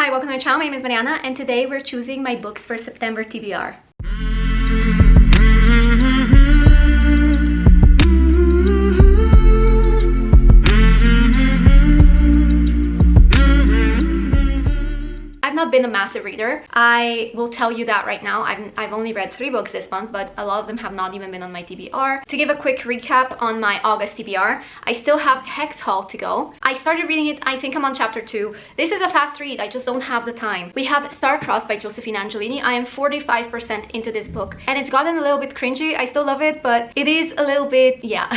Hi, welcome to my channel. My name is Marjana, and today we're choosing my books for September TBR. Not been a massive reader. I will tell you that right now. I've only read 3 books this month, but a lot of them have not even been on my TBR. To give a quick recap on my August TBR, I still have Unhaul to go. I started reading it, I think I'm on chapter 2. This is a fast read, I just don't have the time. We have Star-Crossed by Josephine Angelini. I am 45% into this book, and it's gotten a little bit cringy. I still love it, but it is a little bit, yeah.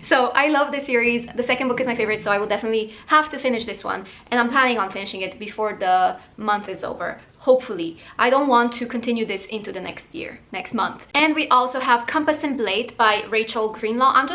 So I love this series. The second book is my favorite, so I will definitely have to finish this one, and I'm planning on finishing it before the month is over, hopefully. I don't want to continue this into the next month. And we also have Compass and Blade by Rachel Greenlaw.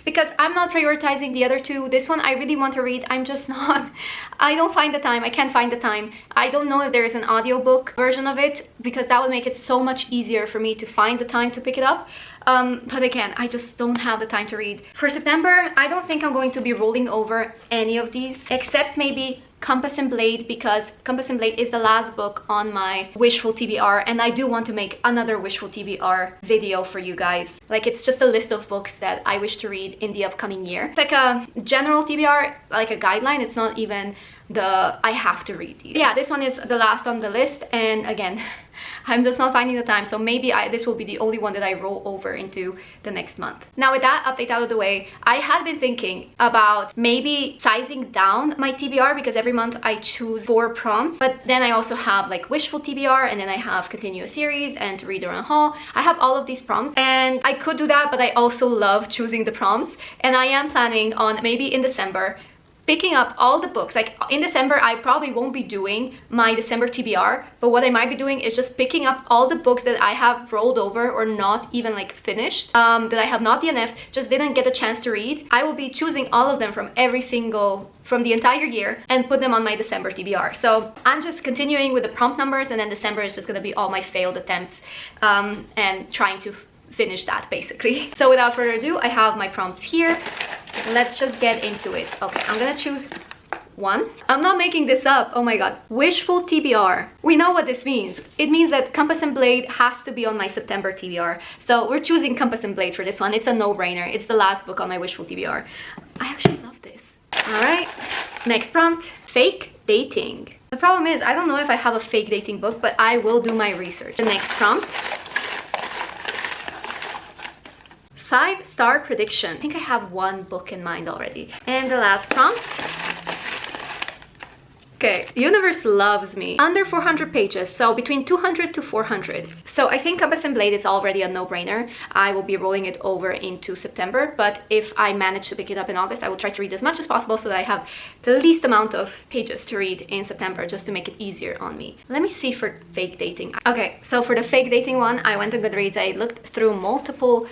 Because I'm not prioritizing the other two. This one I really want to read. I'm just not, I don't find the time. I can't find the time. I don't know if there is an audiobook version of it, because that would make it so much easier for me to find the time to pick it up. But again, I just don't have the time to read. For September, I don't think I'm going to be rolling over any of these, except maybe Compass and Blade, because Compass and Blade is the last book on my Wishful TBR, and I do want to make another Wishful TBR video for you guys. Like, it's just a list of books that I wish to read in the upcoming year. It's like a general TBR, like a guideline. It's not even the I have to read these. Yeah, this one is the last on the list, and again, I'm just not finding the time, so maybe this will be the only one that I roll over into the next month. Now, with that update out of the way, I had been thinking about maybe sizing down my TBR, because every month I choose 4 prompts, but then I also have like Wishful TBR, and then I have Continue a Series and To Read or Unhaul. I have all of these prompts, and I could do that, but I also love choosing the prompts, and I am planning on maybe in December picking up all the books. Like in December, I probably won't be doing my December TBR, but what I might be doing is just picking up all the books that I have rolled over or not even like finished, that I have not DNF'd, just didn't get a chance to read. I will be choosing all of them from from the entire year and put them on my December TBR. So I'm just continuing with the prompt numbers, and then December is just gonna be all my failed attempts and trying to finish that basically. So without further ado, I have my prompts here. Let's just get into it. Okay, I'm gonna choose one. I'm not making this up. Oh my god. Wishful TBR. We know what this means. It means that Compass and Blade has to be on my September TBR. So we're choosing Compass and Blade for this one. It's a no-brainer. It's the last book on my Wishful TBR. I actually love this. All right. Next prompt. Fake dating. The problem is, I don't know if I have a fake dating book, but I will do my research. The next prompt. 5-star prediction. I think I have one book in mind already. And the last prompt. Okay, Universe Loves Me. Under 400 pages, so between 200 to 400. So I think Compass and Blade is already a no-brainer. I will be rolling it over into September, but if I manage to pick it up in August, I will try to read as much as possible so that I have the least amount of pages to read in September, just to make it easier on me. Let me see for fake dating. Okay, so for the fake dating one, I went to Goodreads. I looked through multiple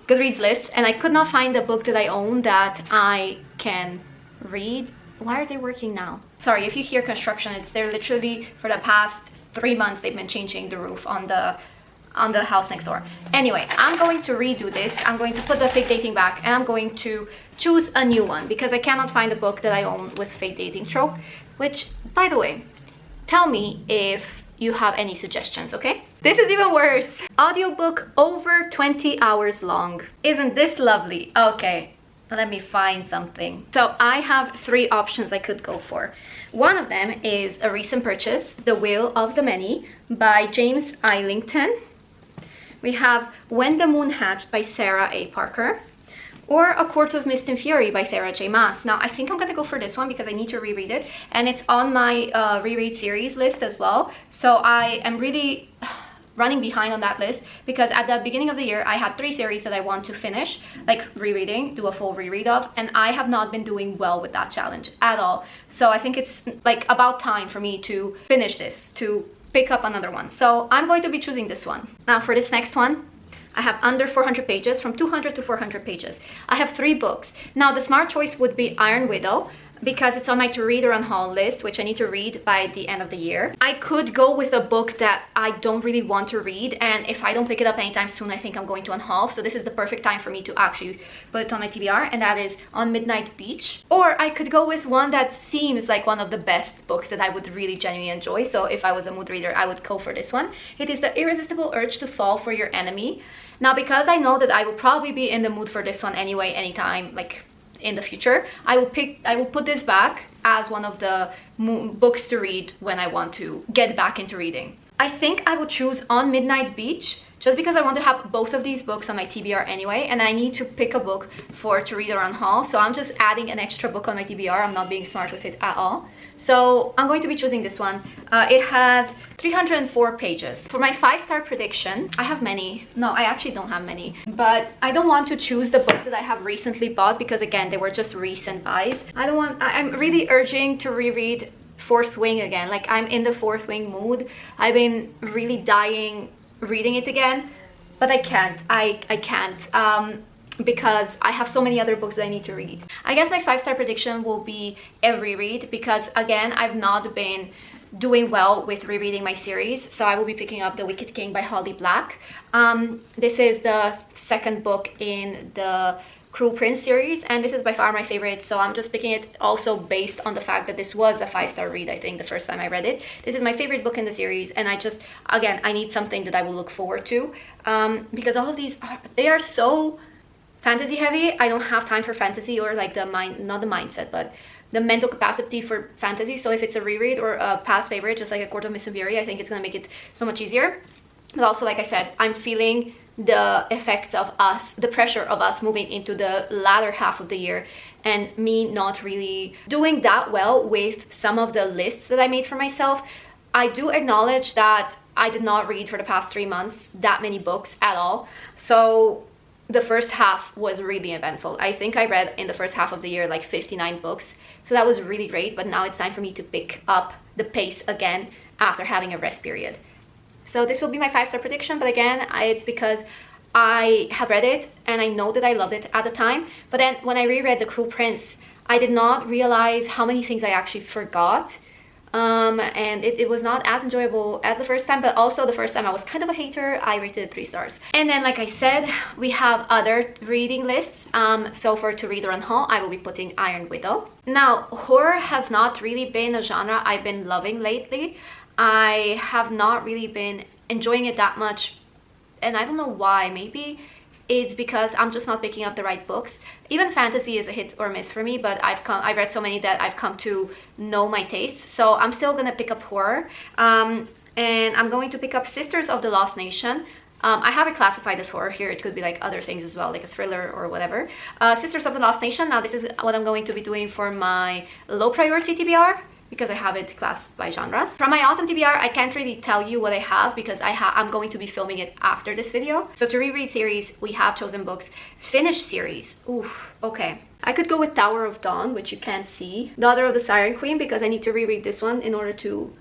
Goodreads lists, and I could not find a book that I own that I can read. Why are they working now? Sorry if you hear construction. They're literally, for the past 3 months, they've been changing the roof on the house next door. Anyway, I'm going to redo this. I'm going to put the fake dating back, and I'm going to choose a new one, because I cannot find a book that I own with fake dating trope. Which, by the way, tell me if you have any suggestions, okay? This is even worse. Audiobook over 20 hours long. Isn't this lovely? Okay, let me find something. So I have 3 options I could go for. One of them is a recent purchase, The Will of the Many by James Islington. We have When the Moon Hatched by Sarah A. Parker. Or A Court of Mist and Fury by Sarah J. Maas. Now, I think I'm gonna go for this one because I need to reread it, and it's on my reread series list as well. So I am really running behind on that list, because at the beginning of the year, I had 3 series that I want to finish, like rereading, do a full reread of, and I have not been doing well with that challenge at all. So I think it's like about time for me to finish this, to pick up another one. So I'm going to be choosing this one. Now for this next one, I have under 400 pages, from 200 to 400 pages. I have 3 books. Now, the smart choice would be Iron Widow because it's on my to read or unhaul list, which I need to read by the end of the year. I could go with a book that I don't really want to read, and if I don't pick it up anytime soon, I think I'm going to unhaul. So this is the perfect time for me to actually put it on my TBR, and that is On Midnight Beach. Or I could go with one that seems like one of the best books that I would really genuinely enjoy. So if I was a mood reader, I would go for this one. It is The Irresistible Urge to Fall for Your Enemy. Now, because I know that I will probably be in the mood for this one anyway, anytime, like in the future, I will put this back as one of the books to read when I want to get back into reading. I think I will choose On Midnight Beach just because I want to have both of these books on my TBR anyway, and I need to pick a book for to read or unhaul, so I'm just adding an extra book on my TBR. I'm not being smart with it at all. So I'm going to be choosing this one. It has 304 pages. For my 5-star prediction, I have many. No, I actually don't have many. But I don't want to choose the books that I have recently bought because, again, they were just recent buys. I'm really urging to reread Fourth Wing again. Like, I'm in the Fourth Wing mood. I've been really dying reading it again, but I can't. I can't. Because I have so many other books that I need to read. I guess my 5-star prediction will be a reread because, again, I've not been doing well with rereading my series, so I will be picking up The Wicked King by Holly Black. This is the second book in the Cruel Prince series, and this is by far my favorite, so I'm just picking it also based on the fact that this was a 5-star read, I think, the first time I read it. This is my favorite book in the series, and I need something that I will look forward to, because all of these, they are so fantasy heavy. I don't have time for fantasy, or like not the mindset, but the mental capacity for fantasy. So if it's a reread or a past favorite, just like A Court of Mist and Fury, I think it's gonna make it so much easier. But also, like I said, I'm feeling the effects of the pressure of us moving into the latter half of the year, and me not really doing that well with some of the lists that I made for myself. I do acknowledge that I did not read for the past 3 months that many books at all. So the first half was really eventful. I think I read in the first half of the year like 59 books. So that was really great, but now it's time for me to pick up the pace again after having a rest period. So this will be my 5-star prediction, but again, it's because I have read it and I know that I loved it at the time. But then when I reread The Cruel Prince, I did not realize how many things I actually forgot. And it was not as enjoyable as the first time, but also the first time I was kind of a hater. I rated it 3 stars. And then, like I said, we have other reading lists. So for to read or unhaul, I will be putting Iron Widow. Now, horror has not really been a genre I've been loving lately. I have not really been enjoying it that much, and I don't know why. Maybe it's because I'm just not picking up the right books. Even fantasy is a hit or miss for me, but I've read so many that I've come to know my tastes. So I'm still gonna pick up horror, and I'm going to pick up Sisters of the Lost Nation. I have it classified as horror here. It could be like other things as well, like a thriller or whatever. Sisters of the Lost Nation. Now this is what I'm going to be doing for my low priority TBR, because I have it classed by genres. From my autumn TBR, I can't really tell you what I have because I'm going to be filming it after this video. So to reread series, we have chosen books. Finish series, oof, okay. I could go with Tower of Dawn, which you can't see. Daughter of the Siren Queen, because I need to reread this one in order to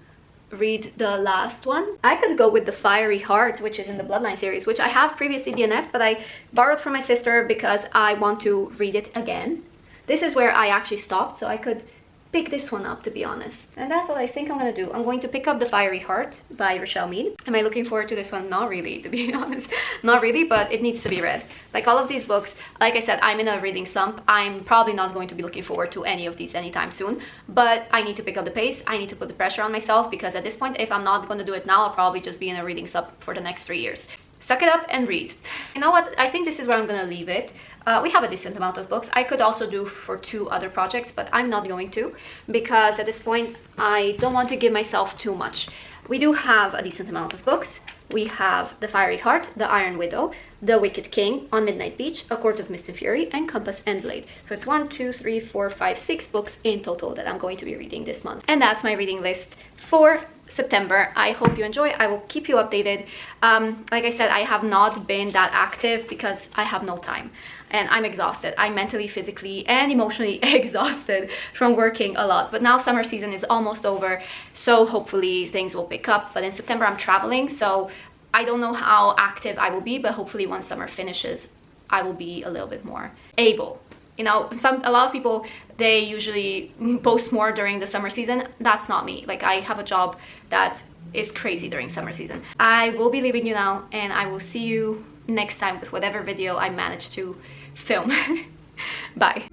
read the last one. I could go with The Fiery Heart, which is in the Bloodline series, which I have previously DNF'd, but I borrowed from my sister because I want to read it again. This is where I actually stopped, so I could pick this one up, to be honest. And that's what I think I'm gonna do. I'm going to pick up The Fiery Heart by Rochelle Mead. Am I looking forward to this one? Not really, to be honest. Not really, but it needs to be read. Like all of these books, like I said, I'm in a reading slump. I'm probably not going to be looking forward to any of these anytime soon, but I need to pick up the pace. I need to put the pressure on myself, because at this point, if I'm not going to do it now, I'll probably just be in a reading slump for the next 3 years. Suck it up and read. You know what? I think this is where I'm gonna leave it. We have a decent amount of books. I could also do for 2 other projects, but I'm not going to, because at this point, I don't want to give myself too much. We do have a decent amount of books. We have The Fiery Heart, The Iron Widow, The Wicked King, On Midnight Beach, A Court of Mist and Fury, and Compass and Blade. So it's 1, 2, 3, 4, 5, 6 books in total that I'm going to be reading this month. And that's my reading list for September. I hope you enjoy. I will keep you updated. Like I said, I have not been that active because I have no time. And I'm exhausted. I'm mentally, physically, and emotionally exhausted from working a lot. But now summer season is almost over, so hopefully things will pick up. But in September, I'm traveling, so I don't know how active I will be, but hopefully once summer finishes, I will be a little bit more able You know, a lot of people, they usually post more during the summer season. That's not me. Like, I have a job that is crazy during summer season. I will be leaving you now, and I will see you next time with whatever video I manage to film. Bye.